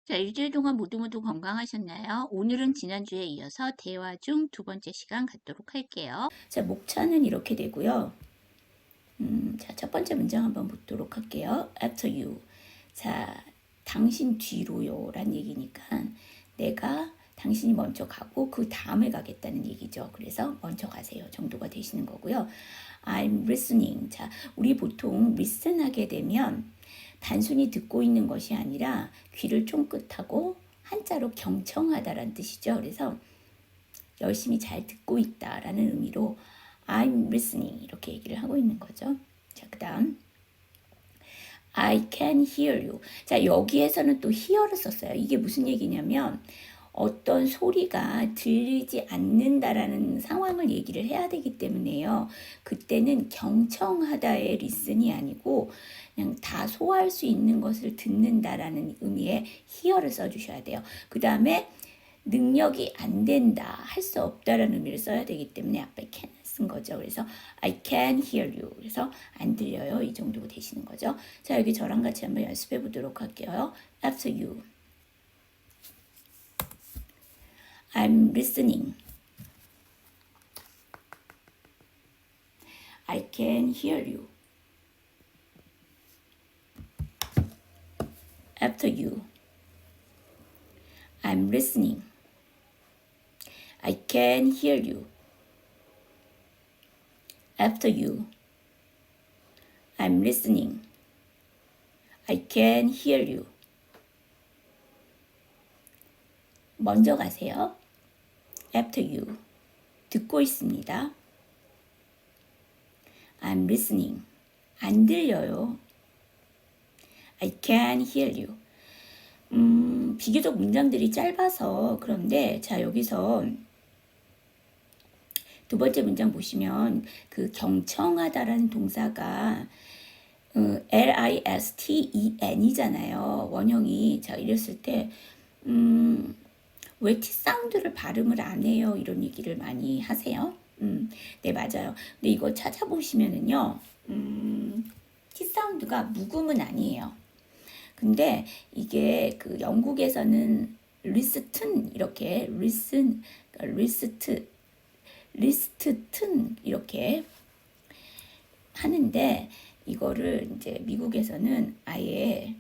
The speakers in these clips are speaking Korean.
자, 일주일 동안 모두 건강하셨나요? 오늘은 지난주에 이어서 대화 중 두 번째 시간 갖도록 할게요. 자, 목차는 이렇게 되고요. 자, 첫 번째 문장 한번 보도록 할게요. After you. 자, 당신 뒤로요. 란 얘기니까 내가 당신이 먼저 가고 그 다음에 가겠다는 얘기죠. 그래서 먼저 가세요 정도가 되시는 거고요. I'm listening. 자, 우리 보통 listen 하게 되면 단순히 듣고 있는 것이 아니라 귀를 쫑긋하고 한자로 경청하다라는 뜻이죠. 그래서 열심히 잘 듣고 있다라는 의미로 I'm listening 이렇게 얘기를 하고 있는 거죠. 자, 그 다음 I can hear you. 자, 여기에서는 또 hear를 썼어요. 이게 무슨 얘기냐면 어떤 소리가 들리지 않는다라는 상황을 얘기를 해야 되기 때문에요. 그때는 경청하다의 listen이 아니고 그냥 다 소화할 수 있는 것을 듣는다라는 의미의 hear를 써주셔야 돼요. 그 다음에 능력이 안 된다, 할 수 없다라는 의미를 써야 되기 때문에 앞에 can 쓴 거죠. 그래서 I can hear you. 그래서 안 들려요. 이 정도 되시는 거죠. 자, 여기 저랑 같이 한번 연습해 보도록 할게요. After you. I'm listening. I can hear you. After you. I'm listening. I can hear you. After you. I'm listening. I can hear you. 먼저 가세요. After you. 듣고 있습니다. I'm listening. 안 들려요. I can hear you. 비교적 문장들이 짧아서 그런데 자, 여기서 두 번째 문장 보시면 그 경청하다라는 동사가 listen이잖아요. 원형이. 자, 이랬을 때 왜 T 사운드를 발음을 안 해요? 이런 얘기를 많이 하세요. 네, 맞아요. 근데 이거 찾아보시면은요, T 사운드가 묵음은 아니에요. 근데 이게 그 영국에서는 리스튼 이렇게 리스트튼 이렇게 하는데 이거를 이제 미국에서는 아예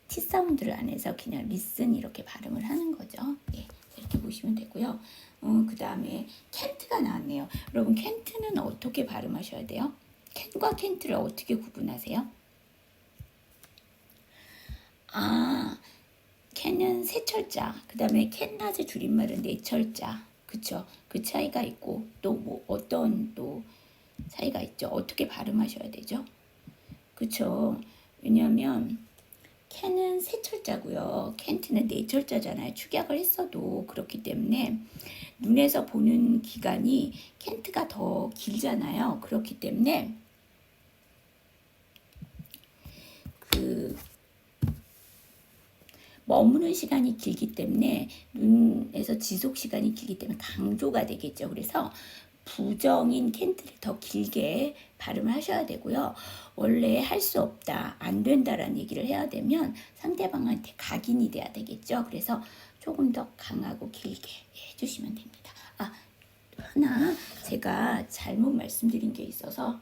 T 사운드를 안 해서 그냥 리슨 이렇게 발음을 하는 거죠. 예, 이렇게 보시면 되고요. 그 다음에 캔트가 나왔네요. 여러분 캔트는 어떻게 발음하셔야 돼요? 캔과 캔트를 어떻게 구분하세요? 아, 캔은 세 철자, 그 다음에 캔낮의 줄임말은 네 철자. 그쵸? 그 차이가 있고 또 뭐 어떤 또 차이가 있죠. 어떻게 발음하셔야 되죠? 그쵸? 왜냐하면 캔은 세 철자고요. 캔트는 네 철자잖아요. 축약을 했어도 그렇기 때문에 눈에서 보는 기간이 캔트가 더 길잖아요. 그렇기 때문에 그 머무는 시간이 길기 때문에 눈에서 지속 시간이 길기 때문에 강조가 되겠죠. 그래서 부정인 캔트를 더 길게 발음을 하셔야 되고요. 원래 할 수 없다, 안 된다라는 얘기를 해야 되면 상대방한테 각인이 돼야 되겠죠. 그래서 조금 더 강하고 길게 해주시면 됩니다. 아, 하나 제가 잘못 말씀드린 게 있어서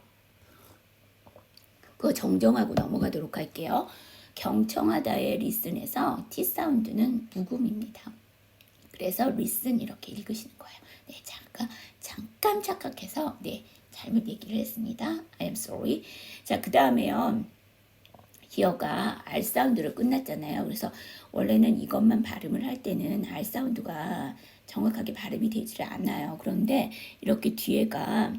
그거 정정하고 넘어가도록 할게요. 경청하다의 리슨에서 T 사운드는 묵음입니다. 그래서 listen 이렇게 읽으시는 거예요. 네, 잠깐 착각해서 네, 잘못 얘기를 했습니다. I am sorry. 자, 그 다음에요. hear가 R 사운드로 끝났잖아요. 그래서 원래는 이것만 발음을 할 때는 R 사운드가 정확하게 발음이 되지를 않아요. 그런데 이렇게 뒤에가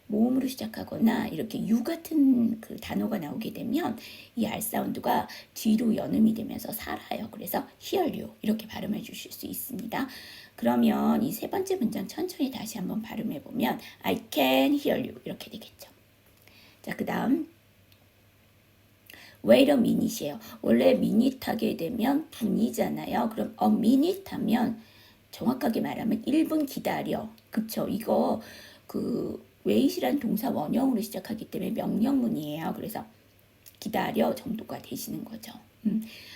모음으로 시작하거나 이렇게 U 같은 그 단어가 나오게 되면 이 R 사운드가 뒤로 연음이 되면서 살아요. 그래서 hear you 이렇게 발음해 주실 수 있습니다. 그러면 이 세 번째 문장 천천히 다시 한번 발음해 보면 I can hear you 이렇게 되겠죠. 자, 그 다음 wait a minute이에요. 원래 minute 하게 되면 분이잖아요. 그럼 a minute 하면 정확하게 말하면 1분 기다려. 그쵸? 이거 그 wait이란 동사 원형으로 시작하기 때문에 명령문이에요. 그래서 기다려 정도가 되시는 거죠.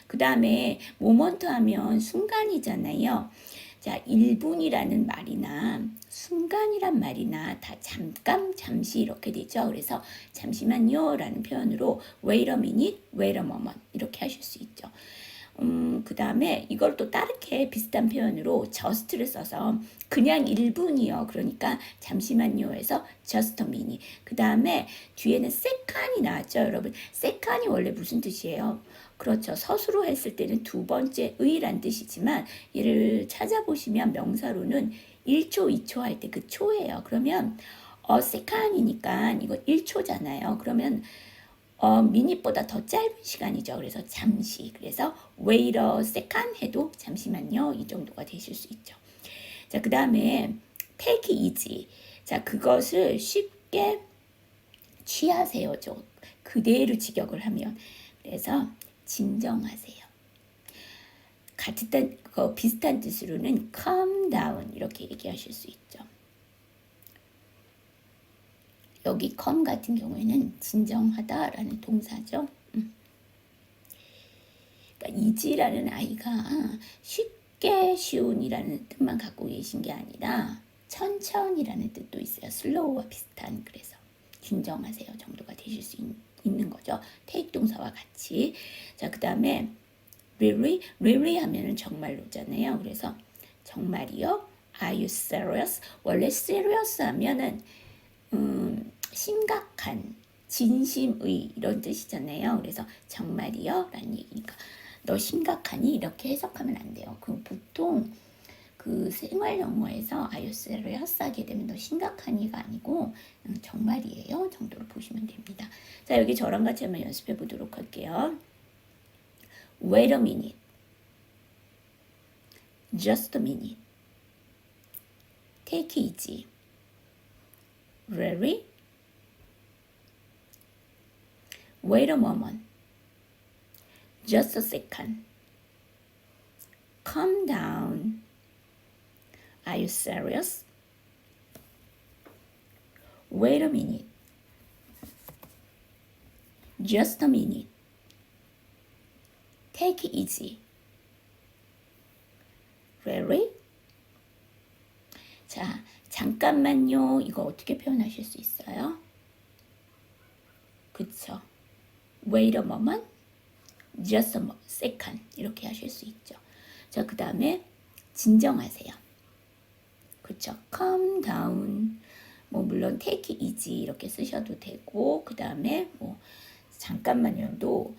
그 다음에 모먼트 하면 순간이잖아요. 자, 1분이라는 말이나 순간이란 말이나 다 잠깐, 잠시 이렇게 되죠. 그래서 잠시만요 라는 표현으로 wait a minute, wait a moment 이렇게 하실 수 있죠. 그 다음에 이걸 또 다르게 비슷한 표현으로 just를 써서 그냥 1분이요. 그러니까 잠시만요에서 just a minute. 그 다음에 뒤에는 second이 나왔죠. 여러분, second이 원래 무슨 뜻이에요? 그렇죠. 서술로 했을 때는 두 번째 의란 뜻이지만 얘를 찾아보시면 명사로는 1초, 2초 할 때 그 초예요. 그러면 second이니까 이거 1초잖아요. 그러면 미닛보다 더 짧은 시간이죠. 그래서 잠시. 그래서 wait a second 해도 잠시만요. 이 정도가 되실 수 있죠. 자, 그 다음에 take it easy. 자, 그것을 쉽게 취하세요죠. 그대로 직역을 하면. 그래서 진정하세요. 같은 비슷한 뜻으로는 calm down 이렇게 얘기하실 수 있죠. 여기 calm 같은 경우에는 진정하다라는 동사죠. 그러니까 easy라는 아이가 쉽게 쉬운이라는 뜻만 갖고 계신 게 아니라 천천히라는 뜻도 있어요. slow와 비슷한. 그래서 진정하세요 정도가 되실 수 있는 거죠. take 동사와 같이. 자, 그 다음에 really 하면은 정말로잖아요. 그래서 정말이요. Are you serious? 원래 serious 하면은 심각한, 진심의 이런 뜻이잖아요. 그래서 정말이요? 라는 얘기니까 너 심각하니? 이렇게 해석하면 안 돼요. 그 보통 그 생활 영어에서 Are you serious? 하게 되면 너 심각하니가 아니고 정말이에요 정도로 보시면 됩니다. 자, 여기 저랑 같이 한번 연습해 보도록 할게요. Wait a minute. Just a minute. Take it easy. Really? Wait a moment. Just a second. Calm down. Are you serious? Wait a minute. Just a minute. Take it easy. Really? 자, 잠깐만요. 이거 어떻게 표현하실 수 있어요? 그쵸? Wait a moment. Just a second. 이렇게 하실 수 있죠. 자, 그 다음에 진정하세요. 그쵸? Calm down. 뭐 물론 take it easy 이렇게 쓰셔도 되고 그 다음에 뭐 잠깐만요도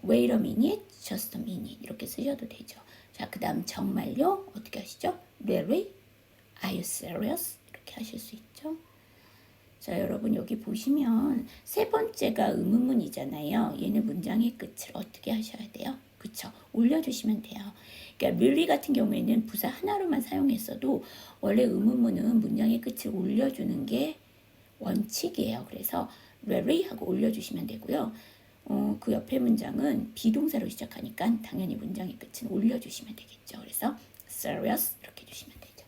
wait a minute, just a minute 이렇게 쓰셔도 되죠. 자, 그 다음 정말요? 어떻게 하시죠? Really? Are you serious? 이렇게 하실 수 있죠. 자, 여러분 여기 보시면 세 번째가 의문문이잖아요. 얘는 문장의 끝을 어떻게 하셔야 돼요? 그쵸? 올려주시면 돼요. 그러니까 really 같은 경우에는 부사 하나로만 사용했어도 원래 의문문은 문장의 끝을 올려주는 게 원칙이에요. 그래서 really 하고 올려주시면 되고요. 그 옆에 문장은 비동사로 시작하니까 당연히 문장의 끝은 올려주시면 되겠죠. 그래서 serious 이렇게 해주시면 되죠.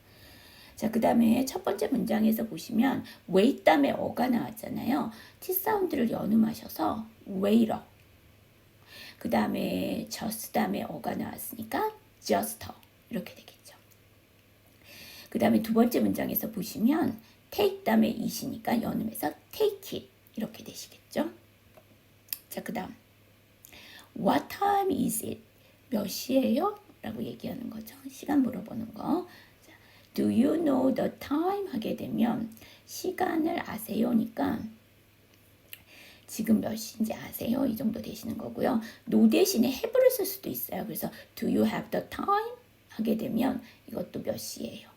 자, 그 다음에 첫 번째 문장에서 보시면 wait 다음에 어가 나왔잖아요. T 사운드를 연음하셔서 waiter. 그 다음에 just 다음에 어가 나왔으니까 juster 이렇게 되겠죠. 그 다음에 두 번째 문장에서 보시면 take 다음에 it이니까 연음해서 take it 이렇게 되시겠죠. 자, 그 다음 what time is it? 몇 시예요? 라고 얘기하는 거죠. 시간 물어보는 거. 자, do you know the time? 하게 되면 시간을 아세요니까 지금 몇 시인지 아세요? 이 정도 되시는 거고요. no 대신에 have를 쓸 수도 있어요. 그래서 do you have the time? 하게 되면 이것도 몇 시예요.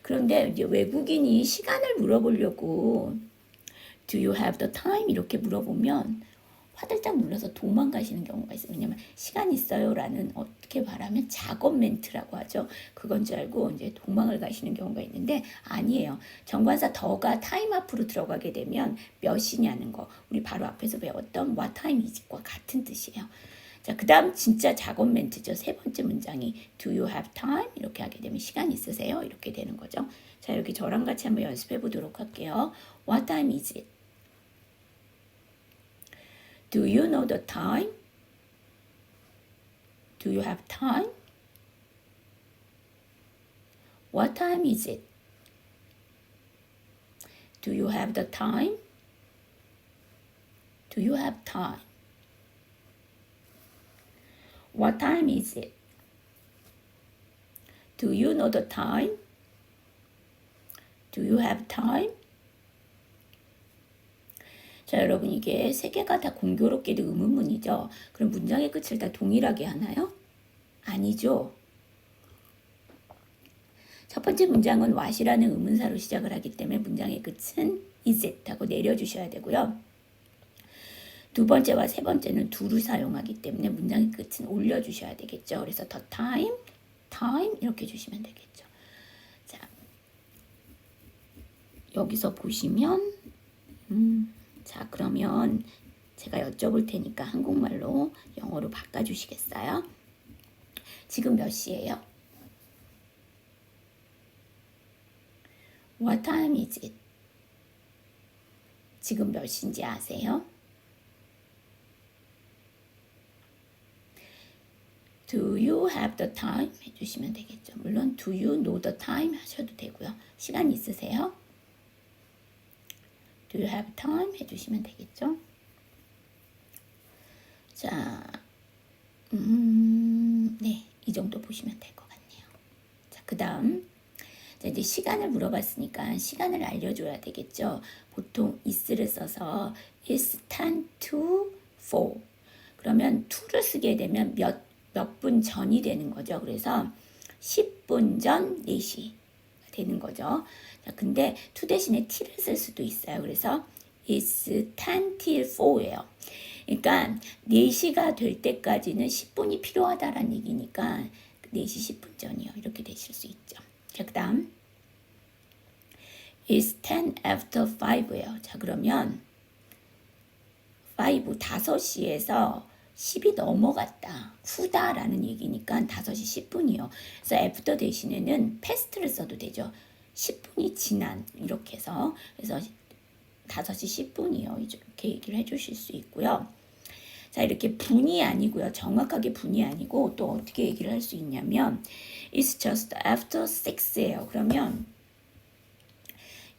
그런데 이제 외국인이 시간을 물어보려고 do you have the time? 이렇게 물어보면 화들짝 놀라서 도망가시는 경우가 있어요. 왜냐면 시간 있어요? 라는 어떻게 말하면 작업 멘트라고 하죠. 그건 줄 알고 이제 도망을 가시는 경우가 있는데 아니에요. 정관사 더가 타임 앞으로 들어가게 되면 몇 시냐는 거 우리 바로 앞에서 배웠던 what time is과 같은 뜻이에요. 자, 그 다음 진짜 작업 멘트죠. 세 번째 문장이 do you have time? 이렇게 하게 되면 시간 있으세요? 이렇게 되는 거죠. 자, 여기 저랑 같이 한번 연습해 보도록 할게요. What time is it? Do you know the time? Do you have time? What time is it? Do you have the time? Do you have time? What time is it? Do you know the time? Do you have time? 자, 여러분 이게 세 개가 다 공교롭게도 의문문이죠. 그럼 문장의 끝을 다 동일하게 하나요? 아니죠. 첫 번째 문장은 what이라는 의문사로 시작을 하기 때문에 문장의 끝은 is it 하고 내려주셔야 되고요. 두 번째와 세 번째는 do를 사용하기 때문에 문장의 끝은 올려주셔야 되겠죠. 그래서 the time, time 이렇게 주시면 되겠죠. 자, 여기서 보시면 자, 그러면 제가 여쭤볼 테니까 한국말로 영어로 바꿔주시겠어요? 지금 몇 시예요? What time is it? 지금 몇 시인지 아세요? Do you have the time? 해주시면 되겠죠. 물론 do you know the time 하셔도 되고요. 시간 있으세요? Do you have time? 해주시면 되겠죠. 자, 네, 이 정도 보시면 될 것 같네요. 자, 그 다음 이제 시간을 물어봤으니까 시간을 알려줘야 되겠죠. 보통 is를 써서 it's 10 to 4. 그러면 to를 쓰게 되면 몇 분 전이 되는 거죠. 그래서 10분 전 4시 되는 거죠. 자, 근데 to 대신에 t를 쓸 수도 있어요. 그래서 it's 10 till 4예요. 그러니까 4시가 될 때까지는 10분이 필요하다라는 얘기니까 4시 10분 전이요. 이렇게 되실 수 있죠. 자, 그 다음 It's 10 after 5예요. 자, 그러면 5시에서 10이 넘어갔다. 후다라는 얘기니까 5시 10분이요. 그래서 after 대신에는 past를 써도 되죠. 10분이 지난 이렇게 해서 그래서 5시 10분이요. 이렇게 얘기를 해주실 수 있고요. 자, 이렇게 분이 아니고요. 정확하게 분이 아니고 또 어떻게 얘기를 할 수 있냐면 It's just after 6예요. 그러면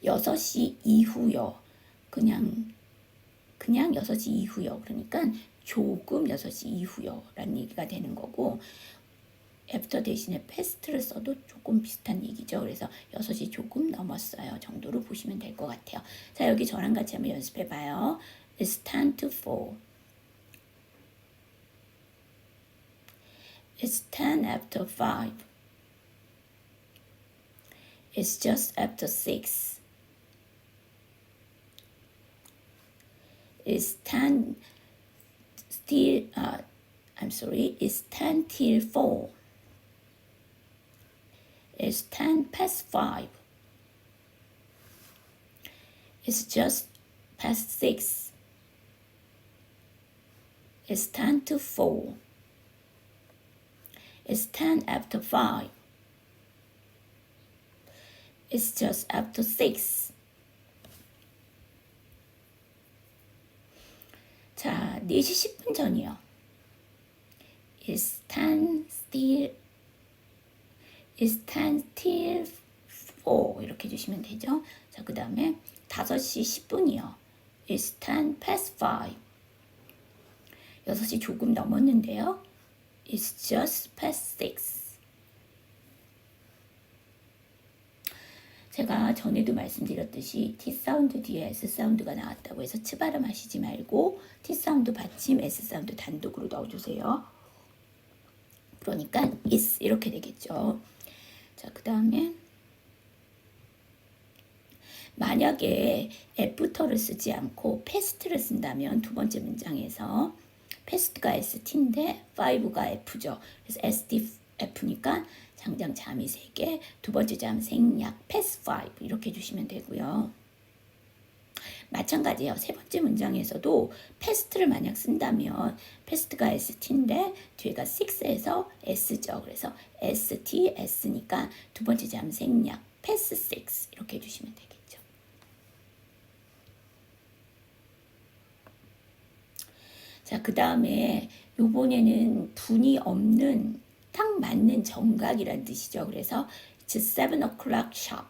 6시 이후요. 그냥 6시 이후요. 그러니까 조금 6시 이후요. 라는 얘기가 되는 거고 after 대신에 past를 써도 조금 비슷한 얘기죠. 그래서 6시 조금 넘었어요. 정도로 보시면 될 것 같아요. 자, 여기 저랑 같이 한번 연습해 봐요. It's 10 to 4. It's 10 after 5. It's just after 6. It's 10 till it's 10 till 4. It's 10 past 5. It's just past 6. It's 10 to 4. It's 10 after 5. It's just after 6. 자, 4시 10분 전이요. It's 10 till 4 이렇게 해주시면 되죠. 자, 그 다음에 5시 10분이요. It's 10 past 5. 6시 조금 넘었는데요. It's just past 6. 제가 전에도 말씀드렸듯이 T 사운드 뒤에 S 사운드가 나왔다고 해서 치 발음 하시지 말고 T 사운드 받침 S 사운드 단독으로 넣어주세요. 그러니까 is 이렇게 되겠죠. 자, 그 다음에 만약에 F부터를 쓰지 않고 past를 쓴다면 두 번째 문장에서 past가 ST인데 5가 F죠. 그래서 STF니까 장장 잠이 3개, 두 번째 잠 생략 past 5 이렇게 해주시면 되고요. 마찬가지예요. 세 번째 문장에서도 past를 만약 쓴다면 past가 ST인데 뒤에가 6에서 S죠. 그래서 ST, S니까 두 번째 잠 생략 past 6 이렇게 해주시면 되겠죠. 자, 그 다음에 요번에는 분이 없는 딱 맞는 정각이란 뜻이죠. 그래서 it's 7 o'clock sharp.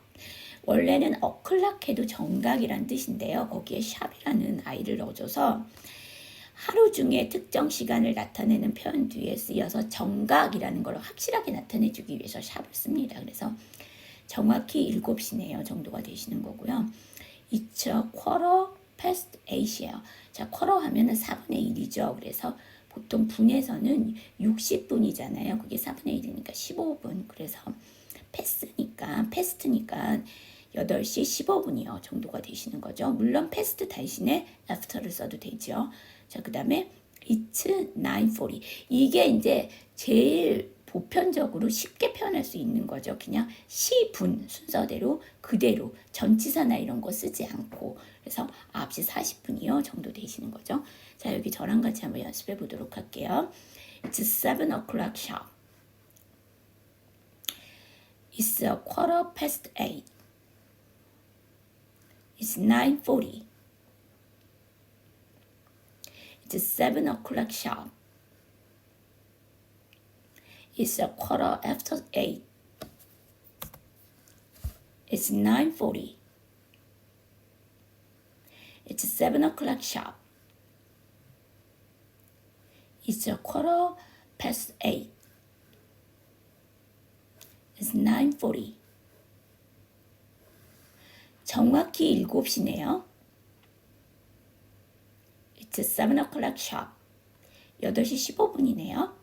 원래는 o'clock 해도 정각이란 뜻인데요. 거기에 sharp이라는 i를 넣어줘서 하루 중에 특정 시간을 나타내는 표현 뒤에 쓰여서 정각이라는 걸 확실하게 나타내주기 위해서 sharp을 씁니다. 그래서 정확히 7시네요 정도가 되시는 거고요. It's a quarter past 8이에요. 자, quarter 하면은 4분의 1이죠. 그래서 보통 분에서는 60분이잖아요. 그게 4분의 1이니까 15분. 그래서 past니까 8시 15분이요 정도가 되시는 거죠. 물론 past 대신에 after를 써도 되죠. 자, 그 다음에 it's 9:40. 이게 이제 제일 보편적으로 쉽게 표현할 수 있는 거죠. 그냥 시분 순서대로 그대로 전치사나 이런 거 쓰지 않고. 그래서 9시 40분이요 정도 되시는 거죠. 자, 여기 저랑 같이 한번 연습해 보도록 할게요. It's 7 o'clock sharp. It's a quarter past 8. It's 9:40. It's 7 o'clock sharp. It's a quarter after 8. It's 9:40. It's 7 o'clock sharp. It's a quarter past 8. It's 9:40. 정확히 7시네요. It's 7 o'clock sharp. 8시 15분이네요.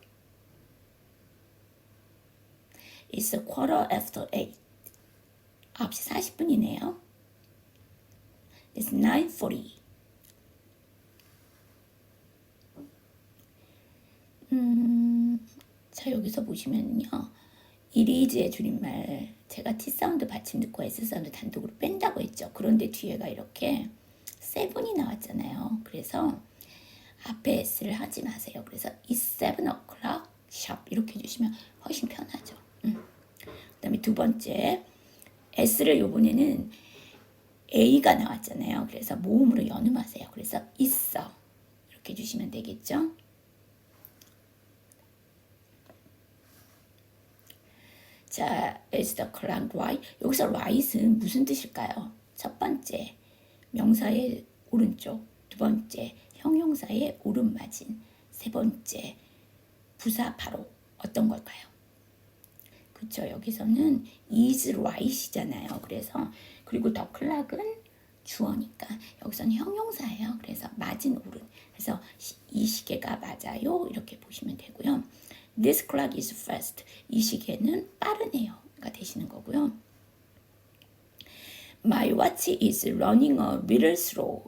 It's a quarter after 8. 9시 40분이네요. It's 9:40. 자, 여기서 보시면요. 이리즈의 줄임말, 제가 T 사운드 받침 듣고 S 사운드 단독으로 뺀다고 했죠. 그런데 뒤에가 이렇게 7이 나왔잖아요. 그래서 앞에 S를 하지 마세요. 그래서 It's 7 o'clock sharp 이렇게 해주시면 훨씬 편하죠. 그 다음에 두 번째, S를 요번에는 A가 나왔잖아요. 그래서 모음으로 연음하세요. 그래서 있어 이렇게 해주시면 되겠죠. 자, is the clock right? 여기서 right은 무슨 뜻일까요? 첫 번째, 명사의 오른쪽. 두 번째, 형용사의 오른마진. 세 번째, 부사 바로 어떤 걸까요? 그쵸, 여기서는 is right이잖아요. 그래서 그리고 the clock은 주어니까 여기서는 형용사예요. 그래서 맞은 오른. 그래서 이 시계가 맞아요. 이렇게 보시면 되고요. This clock is fast. 이 시계는 빠르네요가 되시는 거고요. My watch is running a little slow.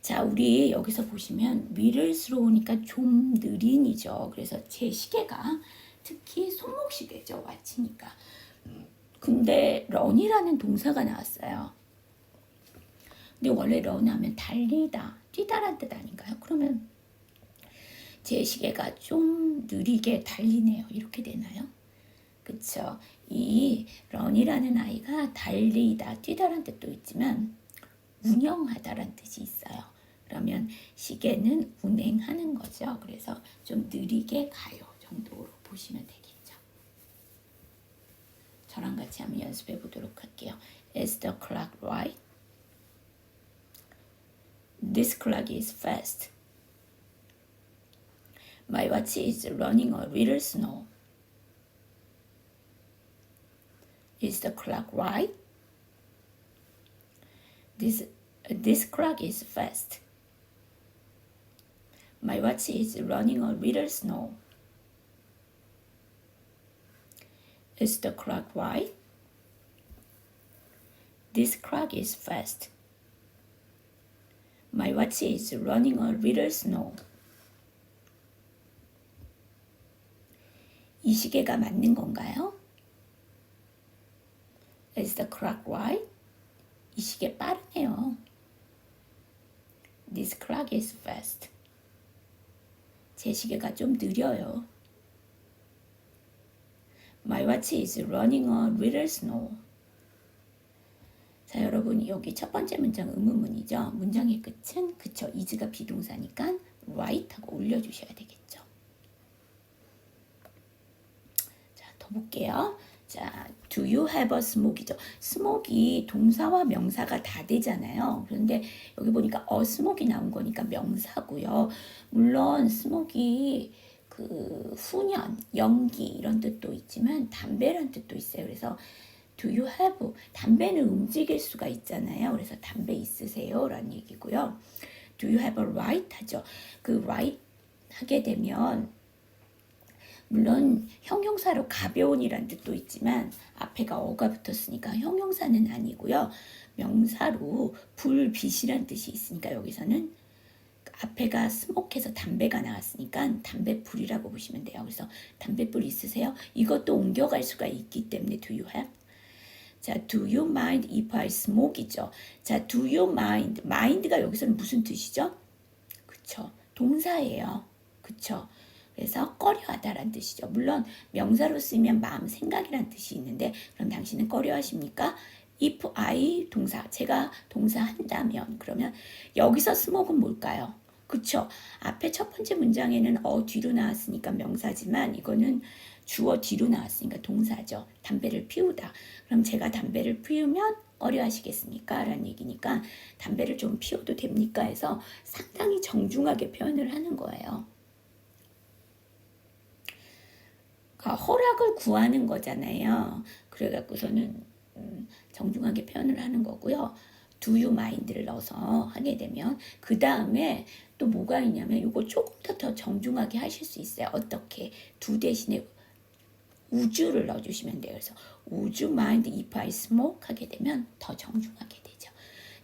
자, 우리 여기서 보시면 little slow니까 좀 느린이죠. 그래서 제 시계가 특히 손목 시계죠. watch니까. 근데 run이라는 동사가 나왔어요. 근데 원래 run 하면 달리다, 뛰다란 뜻 아닌가요? 그러면 제 시계가 좀 느리게 달리네요. 이렇게 되나요? 그쵸? 이 run이라는 아이가 달리다, 뛰다란 뜻도 있지만 운영하다란 뜻이 있어요. 그러면 시계는 운행하는 거죠. 그래서 좀 느리게 가요 정도로 보시면 되겠죠. 저랑 같이 한번 연습해 보도록 할게요. Is the clock right? This clock is fast. My watch is running a little slow. Is the clock right? This clock is fast. My watch is running a little slow. Is the clock right? This clock is fast. My watch is running a little slow. 이 시계가 맞는 건가요? Is the clock right? 이 시계 빠르네요. This clock is fast. 제 시계가 좀 느려요. My watch is running a little slow. 자, 여러분 여기 첫 번째 문장 의문문이죠. 문장의 끝은 그쵸, is가 비동사니까 right 하고 올려주셔야 되겠죠. 자, 더 볼게요. 자, do you have a smoke이죠. smoke이 동사와 명사가 다 되잖아요. 그런데 여기 보니까 a smoke이 나온 거니까 명사고요. 물론 smoke이 그 훈연, 연기 이런 뜻도 있지만 담배란 뜻도 있어요. 그래서 do you have, 담배는 움직일 수가 있잖아요. 그래서 담배 있으세요? 라는 얘기고요. do you have a right 하죠. 그 right 하게 되면 물론 형용사로 가벼운이란 뜻도 있지만 앞에가 어가 붙었으니까 형용사는 아니고요. 명사로 불, 빛이란 뜻이 있으니까 여기서는 앞에가 스모크해서 담배가 나왔으니까 담배불이라고 보시면 돼요. 그래서 담배불 있으세요? 이것도 옮겨갈 수가 있기 때문에 do you have? 자, do you mind if I smoke이죠. 자, do you mind? mind가 여기서는 무슨 뜻이죠? 그쵸. 동사예요. 그쵸. 그래서 꺼려하다라는 뜻이죠. 물론 명사로 쓰면 마음, 생각이란 뜻이 있는데 그럼 당신은 꺼려하십니까? if I 동사, 제가 동사 한다면 그러면 여기서 smoke은 뭘까요? 그쵸. 앞에 첫 번째 문장에는 뒤로 나왔으니까 명사지만 이거는 주어 뒤로 나왔으니까 동사죠. 담배를 피우다. 그럼 제가 담배를 피우면 꺼려하시겠습니까? 라는 얘기니까 담배를 좀 피워도 됩니까? 해서 상당히 정중하게 표현을 하는 거예요. 그러니까 허락을 구하는 거잖아요. 그래갖고서는 정중하게 표현을 하는 거고요. do you mind를 넣어서 하게 되면 그 다음에 또 뭐가 있냐면 이거 조금 더 정중하게 하실 수 있어요. 어떻게? do 대신에 우주를 넣어주시면 돼요. 그래서 would you mind if I smoke? 하게 되면 더 정중하게 되죠.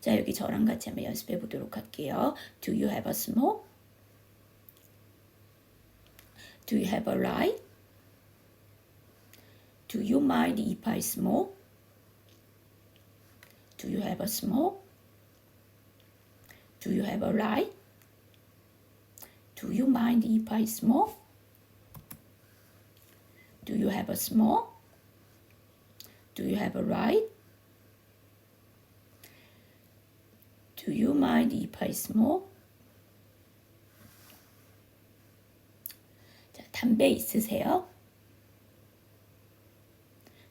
자, 여기 저랑 같이 한번 연습해 보도록 할게요. do you have a smoke? do you have a light? do you mind if I smoke? do you have a smoke? do you have a light? do you mind if I smoke? do you have a smoke? do you have a light? do you mind if I smoke? 자, 담배 있으세요?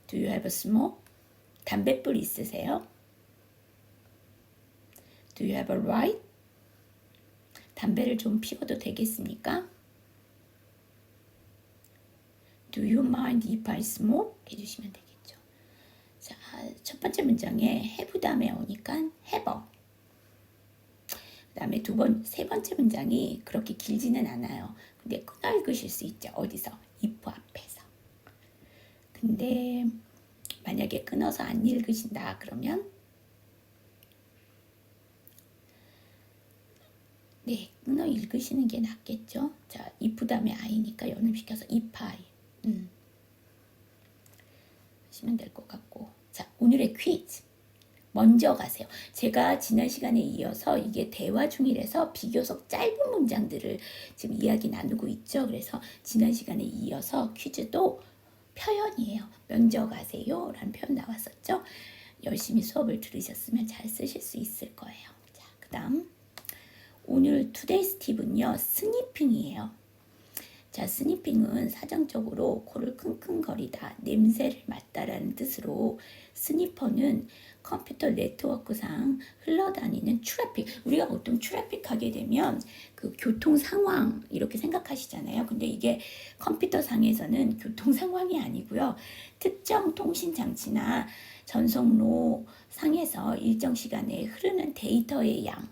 do you have a smoke? 담뱃불 있으세요? do you have a light? 담배를 좀 피워도 되겠습니까? do you mind if I smoke? 해주시면 되겠죠. 자, 첫 번째 문장에 have 다음에 오니까 have. 그 다음에 세 번째 문장이 그렇게 길지는 않아요. 근데 끊어 읽으실 수 있죠. 어디서? if 앞에서. 근데 만약에 끊어서 안 읽으신다 그러면 네, 끊어 읽으시는 게 낫겠죠. 자, if 다음에 I니까 연음시켜서 if I 하시면 될 것 같고. 자, 오늘의 퀴즈 먼저 가세요. 제가 지난 시간에 이어서 이게 대화 중이라서 비교적 짧은 문장들을 지금 이야기 나누고 있죠. 그래서 지난 시간에 이어서 퀴즈도 표현이에요. 먼저 가세요 라는 표현 나왔었죠. 열심히 수업을 들으셨으면 잘 쓰실 수 있을 거예요. 자, 그 다음 오늘 투데이스 팁은요. 스니핑이에요. 자, 스니핑은 사전적으로 코를 킁킁거리다, 냄새를 맡다라는 뜻으로 스니퍼는 컴퓨터 네트워크상 흘러다니는 트래픽, 우리가 보통 트래픽 하게 되면 그 교통 상황 이렇게 생각하시잖아요. 근데 이게 컴퓨터 상에서는 교통 상황이 아니고요. 특정 통신 장치나 전송로 상에서 일정 시간에 흐르는 데이터의 양,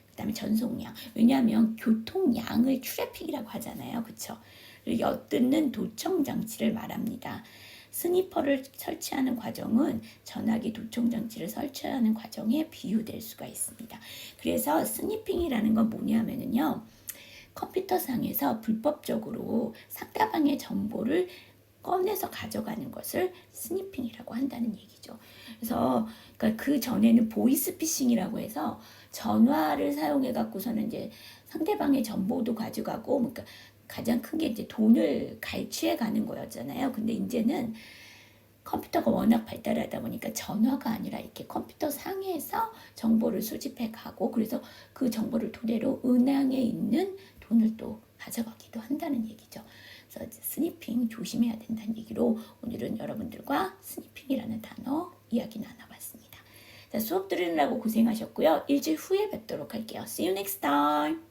그 다음에 전송량. 왜냐하면 교통량을 트래픽이라고 하잖아요. 그쵸? 엿듣는 도청 장치를 말합니다. 스니퍼를 설치하는 과정은 전화기 도청 장치를 설치하는 과정에 비유될 수가 있습니다. 그래서 스니핑이라는 건 뭐냐면요. 컴퓨터상에서 불법적으로 상대방의 정보를 꺼내서 가져가는 것을 스니핑이라고 한다는 얘기죠. 그래서 그러니까 그 전에는 보이스피싱이라고 해서 전화를 사용해 갖고서는 이제 상대방의 정보도 가져가고, 그러니까 가장 큰 게 이제 돈을 갈취해 가는 거였잖아요. 근데 이제는 컴퓨터가 워낙 발달하다 보니까 전화가 아니라 이렇게 컴퓨터 상에서 정보를 수집해 가고, 그래서 그 정보를 토대로 은행에 있는 돈을 또 가져가기도 한다는 얘기죠. 그래서 스니핑 조심해야 된다는 얘기로 오늘은 여러분들과 스니핑이라는 단어 이야기 나눠봤습니다. 자, 수업 들으느라고 고생하셨고요. 일주일 후에 뵙도록 할게요. See you next time.